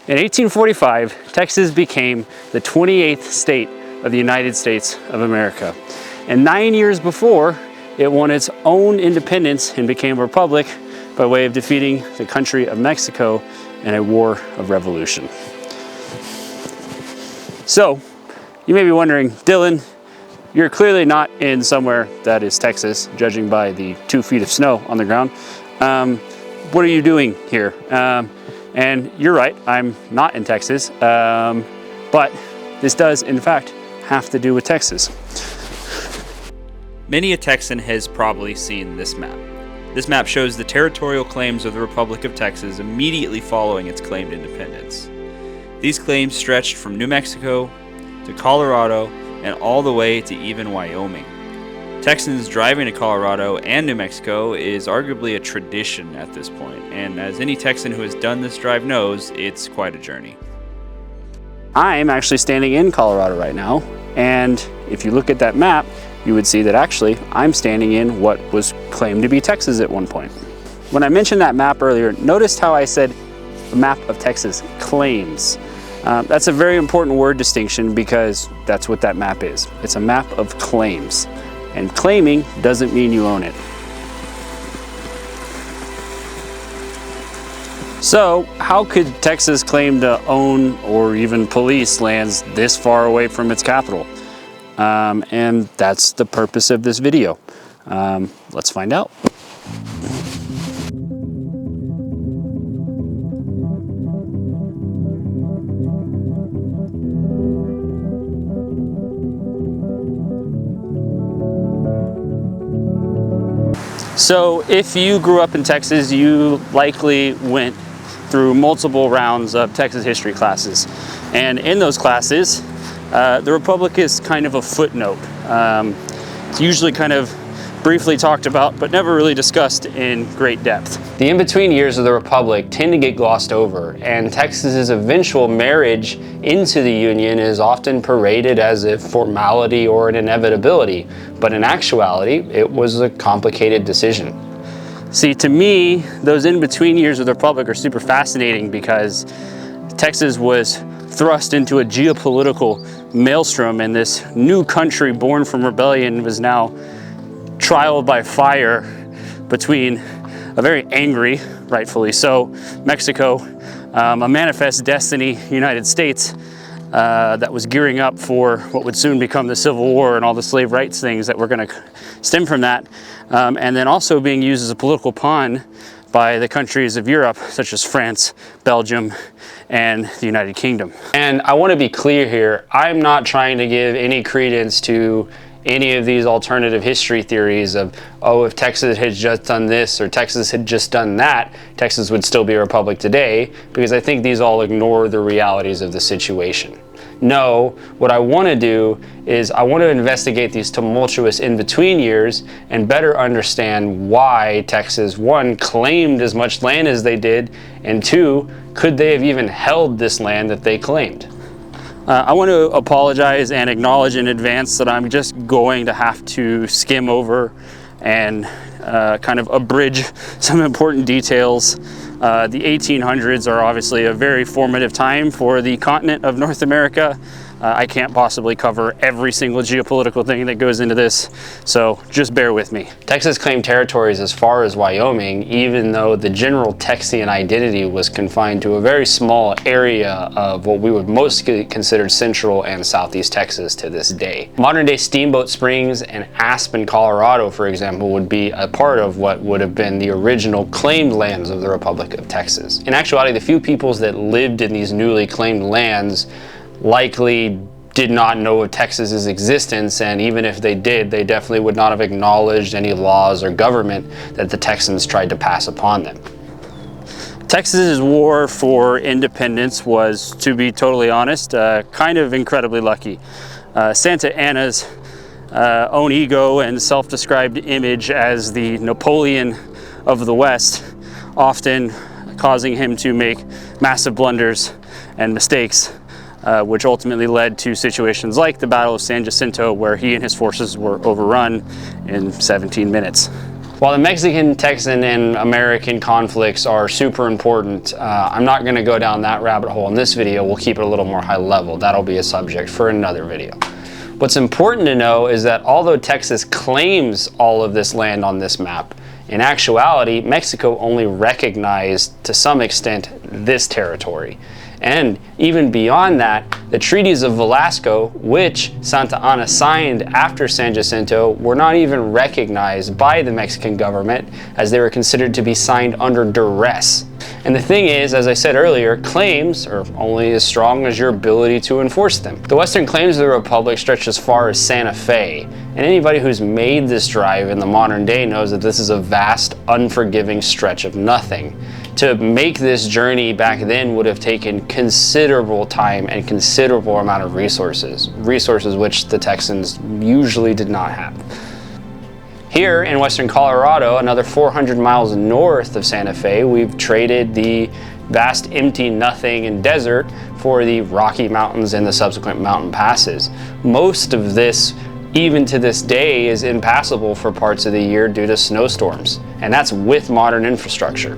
In 1845, Texas became the 28th state of the United States of America. And 9 years before, it won its own independence and became a republic by way of defeating the country of Mexico in a war of revolution. So, you may be wondering, Dylan, you're clearly not in somewhere that is Texas, judging by the 2 feet of snow on the ground. What are you doing here? And you're right, I'm not in Texas, but this does, in fact, have to do with Texas. Many a Texan has probably seen this map. This map shows the territorial claims of the Republic of Texas immediately following its claimed independence. These claims stretched from New Mexico to Colorado and all the way to even Wyoming. Texans driving to Colorado and New Mexico is arguably a tradition at this point, and as any Texan who has done this drive knows, it's quite a journey. I'm actually standing in Colorado right now, and if you look at that map, you would see that actually I'm standing in what was claimed to be Texas at one point. When I mentioned that map earlier, notice how I said the map of Texas claims. That's a very important word distinction because that's what that map is. It's a map of claims, and claiming doesn't mean you own it. So how could Texas claim to own or even police lands this far away from its capital? And that's the purpose of this video. Let's find out. So if you grew up in Texas, you likely went through multiple rounds of Texas history classes. And in those classes, the Republic is kind of a footnote. It's usually kind of briefly talked about, but never really discussed in great depth. The in-between years of the Republic tend to get glossed over, and Texas's eventual marriage into the Union is often paraded as a formality or an inevitability, but in actuality, it was a complicated decision. See, to me, those in-between years of the Republic are super fascinating because Texas was thrust into a geopolitical maelstrom, and this new country born from rebellion was now trial by fire between a very angry, rightfully so, Mexico, a manifest destiny United States that was gearing up for what would soon become the Civil War and all the slave rights things that were going to stem from that, and then also being used as a political pawn by the countries of Europe, such as France, Belgium, and the United Kingdom. And I want to be clear here, I'm not trying to give any credence to any of these alternative history theories of, oh, if Texas had just done this or Texas had just done that, Texas would still be a republic today, because I think these all ignore the realities of the situation. No, what I want to do is I want to investigate these tumultuous in-between years and better understand why Texas, one, claimed as much land as they did, and two, could they have even held this land that they claimed? I want to apologize and acknowledge in advance that I'm just going to have to skim over and kind of abridge some important details. The 1800s are obviously a very formative time for the continent of North America. I can't possibly cover every single geopolitical thing that goes into this, so just bear with me. Texas claimed territories as far as Wyoming, even though the general Texian identity was confined to a very small area of what we would mostly consider central and southeast Texas to this day. Modern-day Steamboat Springs and Aspen, Colorado, for example, would be a part of what would have been the original claimed lands of the Republic of Texas. In actuality, the few peoples that lived in these newly claimed lands likely did not know of Texas's existence, and even if they did, they definitely would not have acknowledged any laws or government that the Texans tried to pass upon them. Texas's war for independence was, to be totally honest, kind of incredibly lucky. Santa Anna's own ego and self-described image as the Napoleon of the West, often causing him to make massive blunders and mistakes, which ultimately led to situations like the Battle of San Jacinto, where he and his forces were overrun in 17 minutes. While the Mexican, Texan, and American conflicts are super important, I'm not going to go down that rabbit hole in this video. We'll keep it a little more high level. That'll be a subject for another video. What's important to know is that although Texas claims all of this land on this map, in actuality, Mexico only recognized, to some extent, this territory. And even beyond that, the treaties of Velasco, which Santa Anna signed after San Jacinto, were not even recognized by the Mexican government, as they were considered to be signed under duress. And the thing is, as I said earlier, claims are only as strong as your ability to enforce them. The western claims of the Republic stretch as far as Santa Fe, and anybody who's made this drive in the modern day knows that this is a vast, unforgiving stretch of nothing. To make this journey back then would have taken considerable time and considerable amount of resources which the Texans usually did not have. Here in western Colorado, another 400 miles north of Santa Fe, we've traded the vast empty nothing and desert for the Rocky Mountains and the subsequent mountain passes. Most of this, even to this day, is impassable for parts of the year due to snowstorms, and that's with modern infrastructure.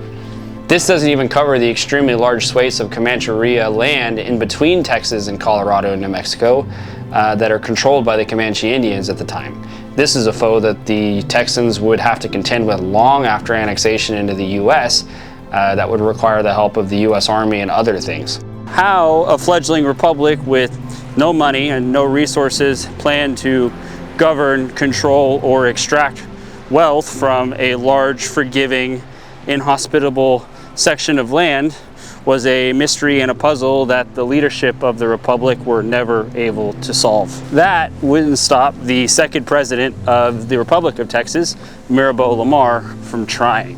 This doesn't even cover the extremely large swathes of Comancheria land in between Texas and Colorado and New Mexico that are controlled by the Comanche Indians at the time. This is a foe that the Texans would have to contend with long after annexation into the U.S. That would require the help of the U.S. Army and other things. How a fledgling republic with no money and no resources planned to govern, control, or extract wealth from a large, forgiving, inhospitable section of land was a mystery and a puzzle that the leadership of the Republic were never able to solve. That wouldn't stop the second president of the Republic of Texas, Mirabeau Lamar, from trying.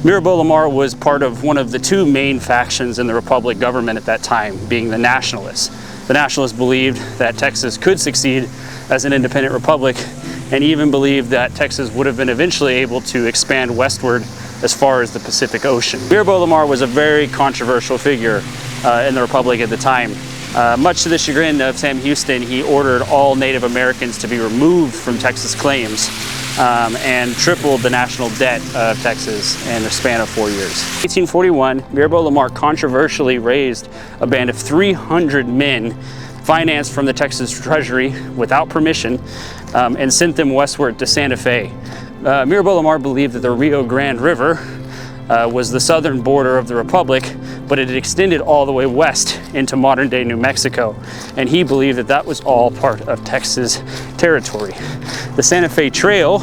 Mirabeau Lamar was part of one of the two main factions in the Republic government at that time, being the Nationalists. The Nationalists believed that Texas could succeed as an independent republic, and even believed that Texas would have been eventually able to expand westward as far as the Pacific Ocean. Mirabeau Lamar was a very controversial figure in the Republic at the time. Much to the chagrin of Sam Houston, he ordered all Native Americans to be removed from Texas claims and tripled the national debt of Texas in a span of 4 years. In 1841, Mirabeau Lamar controversially raised a band of 300 men financed from the Texas Treasury without permission and sent them westward to Santa Fe. Mirabeau Lamar believed that the Rio Grande River was the southern border of the Republic, but it extended all the way west into modern-day New Mexico, and he believed that that was all part of Texas territory. The Santa Fe Trail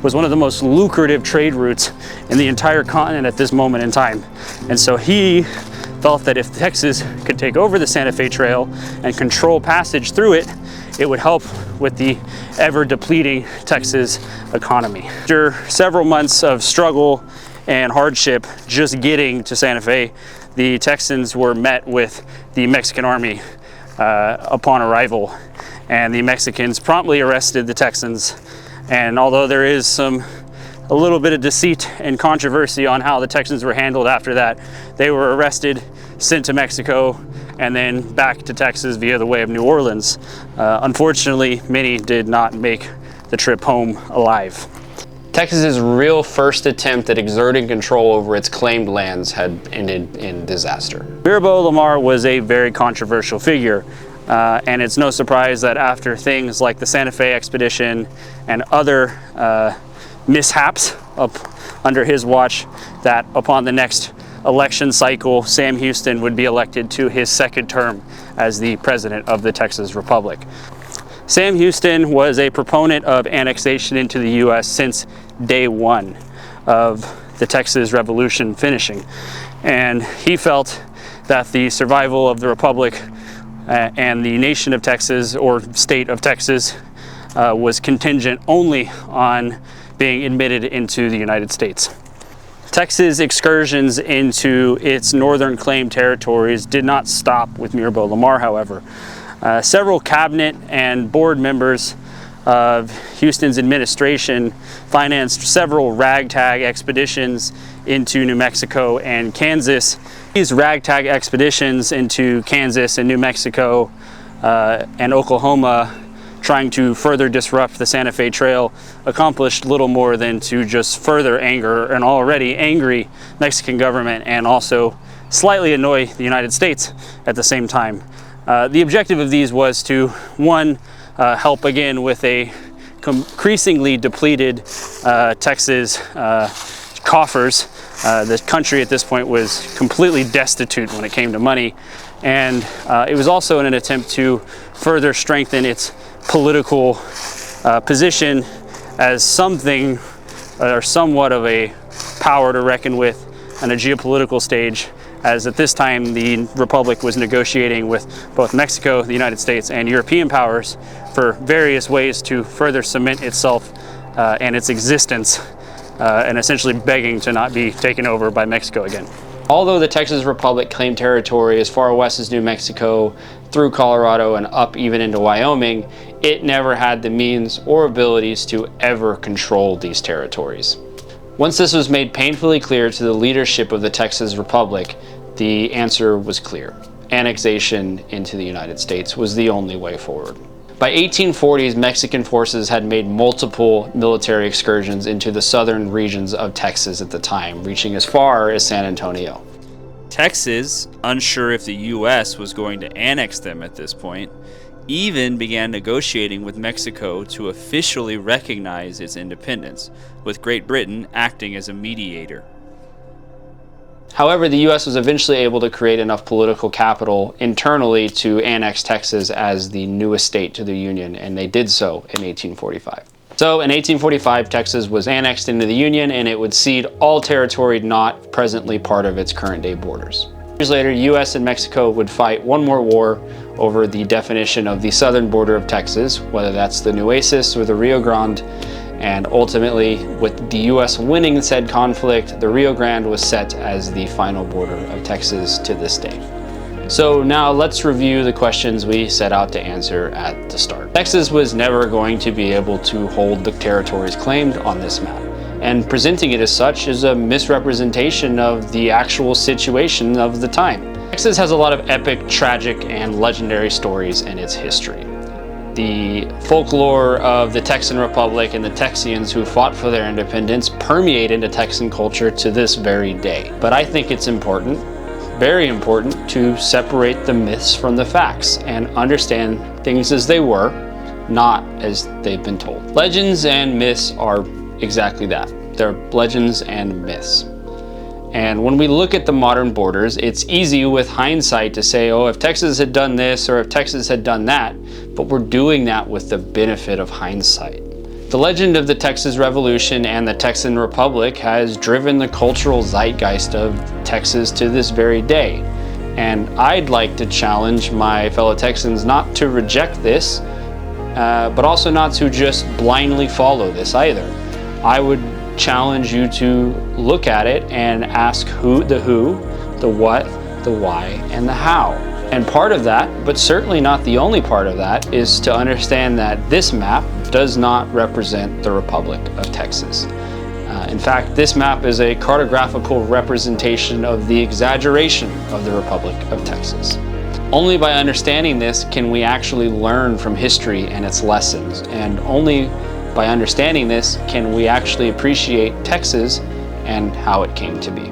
was one of the most lucrative trade routes in the entire continent at this moment in time, and so he felt that if Texas could take over the Santa Fe Trail and control passage through it, it would help with the ever-depleting Texas economy. After several months of struggle and hardship just getting to Santa Fe, the Texans were met with the Mexican army upon arrival, and the Mexicans promptly arrested the Texans. And although there is a little bit of deceit and controversy on how the Texans were handled after that, they were arrested, sent to Mexico, and then back to Texas via the way of New Orleans. Unfortunately, many did not make the trip home alive. Texas's real first attempt at exerting control over its claimed lands had ended in disaster. Mirabeau Lamar was a very controversial figure, and it's no surprise that after things like the Santa Fe expedition and other mishaps up under his watch, that upon the next election cycle, Sam Houston would be elected to his second term as the president of the Texas Republic. Sam Houston was a proponent of annexation into the U.S. since day one of the Texas Revolution finishing, and he felt that the survival of the Republic and the nation of Texas, or state of Texas, was contingent only on being admitted into the United States. Texas excursions into its northern claimed territories did not stop with Mirabeau Lamar, however. Several cabinet and board members of Houston's administration financed several ragtag expeditions into New Mexico and Kansas. These ragtag expeditions into Kansas and New Mexico and Oklahoma trying to further disrupt the Santa Fe Trail accomplished little more than to just further anger an already angry Mexican government and also slightly annoy the United States at the same time. The objective of these was to, one, help again with a increasingly depleted Texas coffers. The country at this point was completely destitute when it came to money, and it was also in an attempt to further strengthen its political position as something or somewhat of a power to reckon with on a geopolitical stage, as at this time the Republic was negotiating with both Mexico, the United States, and European powers for various ways to further cement itself and its existence, and essentially begging to not be taken over by Mexico again. Although the Texas Republic claimed territory as far west as New Mexico, through Colorado, and up even into Wyoming, it never had the means or abilities to ever control these territories. Once this was made painfully clear to the leadership of the Texas Republic, the answer was clear. Annexation into the United States was the only way forward. By 1840s, Mexican forces had made multiple military excursions into the southern regions of Texas at the time, reaching as far as San Antonio. Texas, unsure if the U.S. was going to annex them at this point, even began negotiating with Mexico to officially recognize its independence, with Great Britain acting as a mediator. However, the U.S. was eventually able to create enough political capital internally to annex Texas as the newest state to the Union, and they did so in 1845. So in 1845, Texas was annexed into the Union, and it would cede all territory not presently part of its current-day borders. Years later, U.S. and Mexico would fight one more war over the definition of the southern border of Texas, whether that's the Nueces or the Rio Grande, and ultimately, with the U.S. winning said conflict, the Rio Grande was set as the final border of Texas to this day. So now let's review the questions we set out to answer at the start. Texas was never going to be able to hold the territories claimed on this map, and presenting it as such is a misrepresentation of the actual situation of the time. Texas has a lot of epic, tragic, and legendary stories in its history. The folklore of the Texan Republic and the Texians who fought for their independence permeate into Texan culture to this very day. But I think it's important, very important, to separate the myths from the facts and understand things as they were, not as they've been told. Legends and myths are exactly that. They're legends and myths. And when we look at the modern borders, it's easy with hindsight to say, oh, if Texas had done this or if Texas had done that, but we're doing that with the benefit of hindsight. The legend of the Texas Revolution and the Texan Republic has driven the cultural zeitgeist of Texas to this very day. And I'd like to challenge my fellow Texans not to reject this, but also not to just blindly follow this either. I would challenge you to look at it and ask who, the what, the why, and the how. And part of that, but certainly not the only part of that, is to understand that this map does not represent the Republic of Texas. In fact, this map is a cartographical representation of the exaggeration of the Republic of Texas. Only by understanding this can we actually learn from history and its lessons, and only by understanding this can we actually appreciate Texas and how it came to be.